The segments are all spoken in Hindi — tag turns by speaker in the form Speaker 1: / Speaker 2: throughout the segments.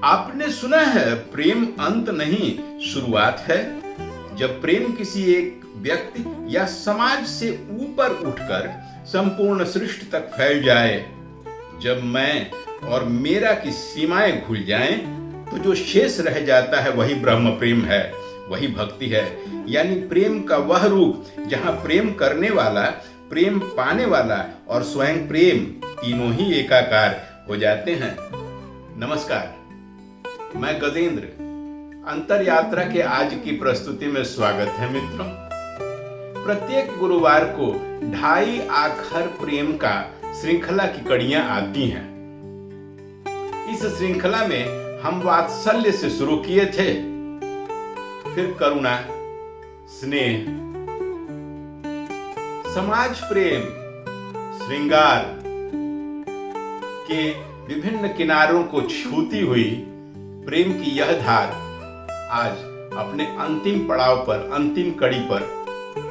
Speaker 1: आपने सुना है प्रेम अंत नहीं शुरुआत है। जब प्रेम किसी एक व्यक्ति या समाज से ऊपर उठकर संपूर्ण सृष्टि तक फैल जाए, जब मैं और मेरा की सीमाएं खुल जाएं, तो जो शेष रह जाता है वही ब्रह्म प्रेम है, वही भक्ति है। यानी प्रेम का वह रूप जहां प्रेम करने वाला, प्रेम पाने वाला और स्वयं प्रेम तीनों ही एकाकार हो जाते हैं। नमस्कार, मैं गजेंद्र। अंतर यात्रा के आज की प्रस्तुति में स्वागत है मित्रों। प्रत्येक गुरुवार को 2.5 आखर प्रेम का श्रृंखला की कड़ियां आती हैं। इस श्रृंखला में हम वात्सल्य से शुरू किए थे, फिर करुणा, स्नेह, समाज प्रेम, श्रृंगार के विभिन्न किनारों को छूती हुई प्रेम की यह धार आज अपने अंतिम पड़ाव पर, अंतिम कड़ी पर,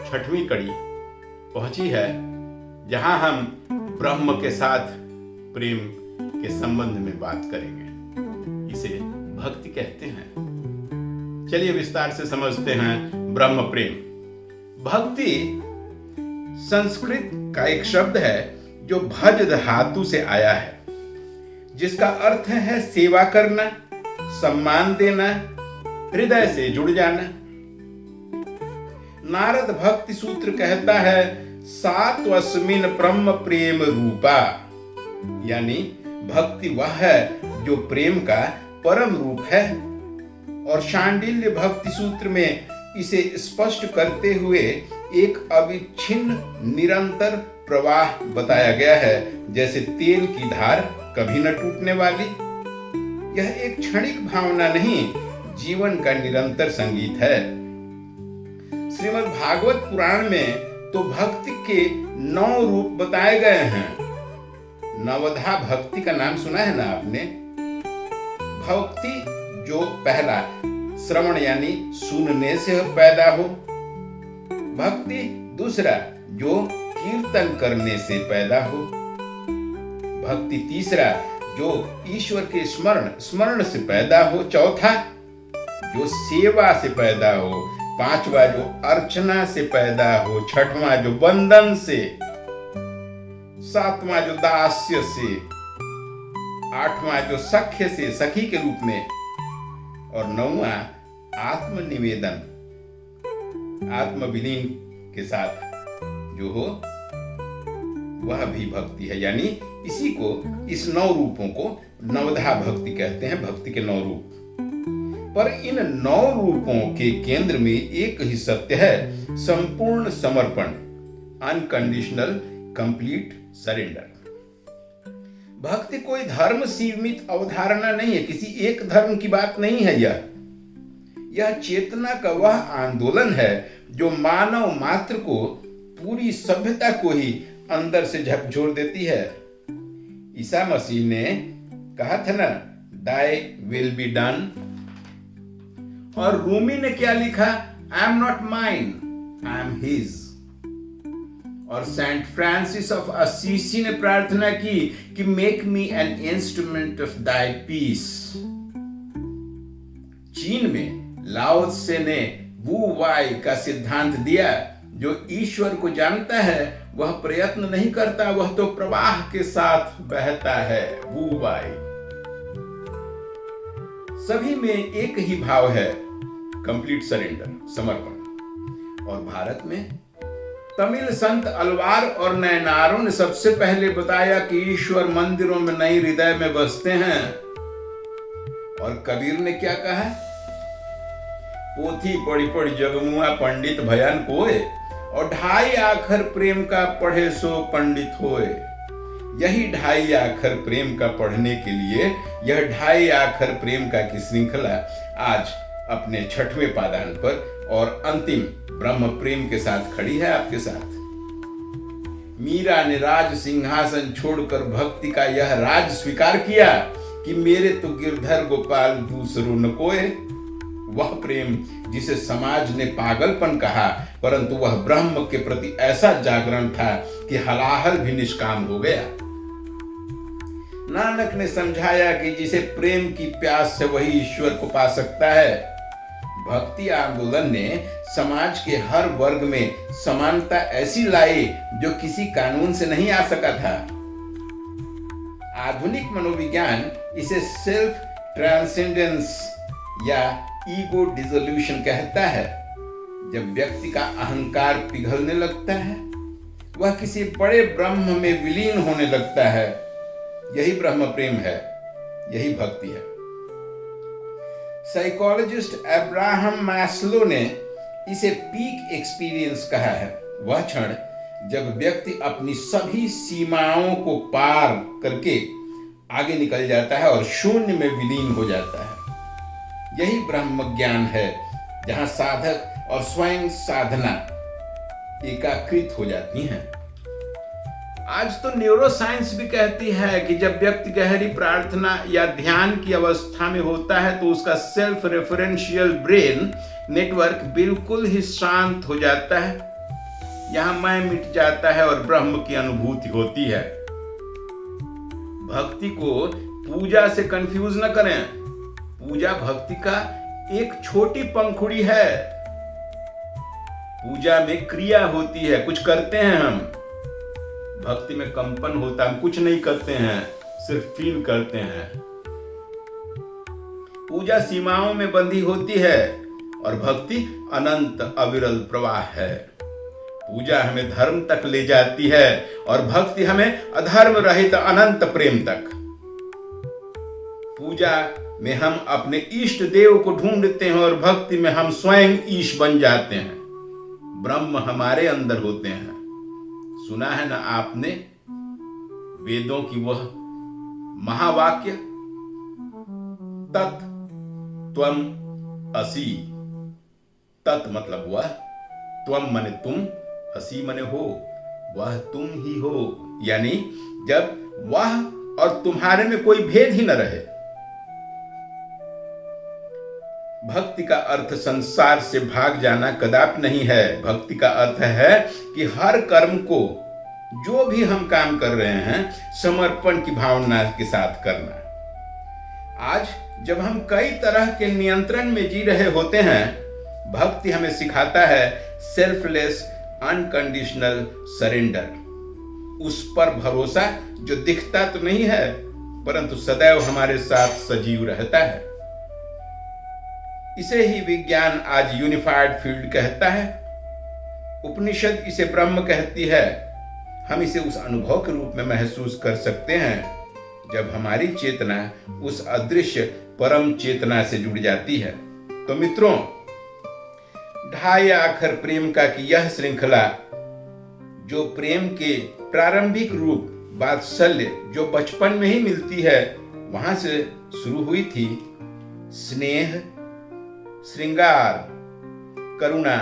Speaker 1: 6वीं कड़ी पहुंची है, जहां हम ब्रह्म के साथ प्रेम के संबंध में बात करेंगे। इसे भक्ति कहते हैं। चलिए विस्तार से समझते हैं ब्रह्म प्रेम। भक्ति संस्कृत का एक शब्द है जो भज धातु से आया है, जिसका अर्थ है सेवा करना, सम्मान देना, हृदय से जुड़ जाना। नारद भक्ति सूत्र कहता है सात्वस्मिन् ब्रह्म प्रेम रूपा, यानी भक्ति वह है जो प्रेम का परम रूप है। और शांडिल्य भक्ति सूत्र में इसे स्पष्ट करते हुए एक अविच्छिन्न निरंतर प्रवाह बताया गया है, जैसे तेल की धार कभी न टूटने वाली। यह एक क्षणिक भावना नहीं, जीवन का निरंतर संगीत है। श्रीमद् भागवत पुराण में तो भक्ति के 9 रूप बताए गए हैं। नवधा भक्ति का नाम सुना है ना आपने? भक्ति जो पहला श्रवण यानी सुनने से पैदा हो, भक्ति दूसरा जो कीर्तन करने से पैदा हो, भक्ति तीसरा जो ईश्वर के स्मरण से पैदा हो, चौथा जो सेवा से पैदा हो, पांचवा जो अर्चना से पैदा हो, छठवां जो बंधन से, सातवां जो दास्य से, आठवां जो सख्य से, सखी के रूप में, और 9वां आत्मनिवेदन, आत्मविलीन के साथ जो हो, वह भी भक्ति है। यानी इसी को, इस 9 रूपों को नवधा भक्ति कहते हैं, भक्ति के 9 रूप। पर इन 9 रूपों के केंद्र में एक ही सत्य है, संपूर्ण समर्पण, अनकंडीशनल कंप्लीट सरेंडर। भक्ति कोई धर्म सीमित अवधारणा नहीं है, किसी एक धर्म की बात नहीं है। यह चेतना का वह आंदोलन है जो मानव मात्र को, पूरी सभ्यता को ही अंदर से झकझोर देती है। ईसा मसीह ने कहा था ना, दाई विल बी डन। और रूमी ने क्या लिखा? I am not mine, I am his. और सेंट फ्रांसिस ऑफ असीसी ने प्रार्थना की कि make me an instrument of thy peace. चीन में लाओ त्से ने वू वाई का सिद्धांत दिया, जो ईश्वर को जानता है वह प्रयत्न नहीं करता, वह तो प्रवाह के साथ बहता है, वू वाई। सभी में एक ही भाव है, कंप्लीट सरेंडर, समर्पण। और भारत में तमिल संत अलवार और नयनारों ने सबसे पहले बताया कि ईश्वर मंदिरों में नहीं, हृदय में बसते हैं। और कबीर ने क्या कहा? पोथी पढ़ी पढ़ी जगमुआ पंडित भयन कोय, और 2.5 आखर प्रेम का पढ़े सो पंडित होए। यही 2.5 आखर प्रेम का पढ़ने के लिए, यह 2.5 आखर प्रेम का की श्रृंखला आज अपने 6वें पादान पर और अंतिम ब्रह्म प्रेम के साथ खड़ी है आपके साथ। मीरा ने राज सिंहासन छोड़कर भक्ति का यह राज स्वीकार किया कि मेरे तो गिरधर गोपाल दूसरो न कोय। वह प्रेम जिसे समाज ने पागलपन कहा, परंतु वह ब्रह्म के प्रति ऐसा जागरण था कि हलाहल भी निष्काम हो गया। नानक ने समझाया कि जिसे प्रेम की प्यास से वही ईश्वर को पा सकता है। भक्ति आंदोलन ने समाज के हर वर्ग में समानता ऐसी लाई जो किसी कानून से नहीं आ सका था। आधुनिक मनोविज्ञान इसे सेल्फ ट्रांसेंडेंस या ईगो डिसोल्यूशन कहता है। जब व्यक्ति का अहंकार पिघलने लगता है, वह किसी बड़े ब्रह्म में विलीन होने लगता है। यही ब्रह्म प्रेम है, यही भक्ति है। साइकोलॉजिस्ट अब्राहम मैस्लो ने इसे पीक एक्सपीरियंस कहा है। वह क्षण जब व्यक्ति अपनी सभी सीमाओं को पार करके आगे निकल जाता है और शून्य में विलीन हो जाता है। यही ब्रह्म ज्ञान है, जहां साधक और स्वयं साधना एकीकृत हो जाती हैं। आज तो न्यूरोसाइंस भी कहती है कि जब व्यक्ति गहरी प्रार्थना या ध्यान की अवस्था में होता है तो उसका सेल्फ रेफरेंशियल ब्रेन नेटवर्क बिल्कुल ही शांत हो जाता है। यहां मैं मिट जाता है और ब्रह्म की अनुभूति होती है। भक्ति को पूजा से कंफ्यूज न करें। पूजा भक्ति का एक छोटी पंखुड़ी है। पूजा में क्रिया होती है, कुछ करते हैं हम। भक्ति में कंपन होता है, हम कुछ नहीं करते हैं, सिर्फ फील करते हैं। पूजा सीमाओं में बंधी होती है और भक्ति अनंत अविरल प्रवाह है। पूजा हमें धर्म तक ले जाती है और भक्ति हमें अधर्म रहित अनंत प्रेम तक। पूजा में हम अपने इष्ट देव को ढूंढते हैं और भक्ति में हम स्वयं ईश बन जाते हैं। ब्रह्म हमारे अंदर होते हैं। सुना है ना आपने वेदों की वह महावाक्य, तत् त्वम असि। तत् मतलब वह, त्वम माने तुम, असि माने हो, वह तुम ही हो। यानी जब वह और तुम्हारे में कोई भेद ही न रहे। भक्ति का अर्थ संसार से भाग जाना कदापि नहीं है। भक्ति का अर्थ है कि हर कर्म को, जो भी हम काम कर रहे हैं, समर्पण की भावना के साथ करना। आज जब हम कई तरह के नियंत्रण में जी रहे होते हैं, भक्ति हमें सिखाता है सेल्फलेस अनकंडीशनल सरेंडर। उस पर भरोसा जो दिखता तो नहीं है परंतु सदैव हमारे साथ सजीव रहता है। इसे ही विज्ञान आज यूनिफाइड फील्ड कहता है। उपनिषद इसे ब्रह्म कहती है। हम इसे उस अनुभव के रूप में महसूस कर सकते हैं जब हमारी चेतना उस अदृश्य परम चेतना से जुड़ जाती है। तो मित्रों, ढाई आखर प्रेम का की यह श्रृंखला, जो प्रेम के प्रारंभिक रूप वात्सल्य जो बचपन में ही मिलती है, वहां से शुरू हुई थी। स्नेह, श्रृंगार, करुणा,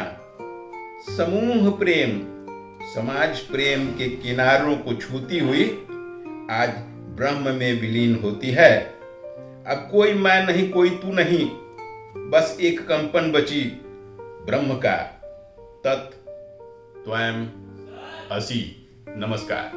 Speaker 1: समूह प्रेम, समाज प्रेम के किनारों को छूती हुई आज ब्रह्म में विलीन होती है। अब कोई मैं नहीं, कोई तू नहीं, बस एक कंपन बची ब्रह्म का, तत् त्वं असि। नमस्कार।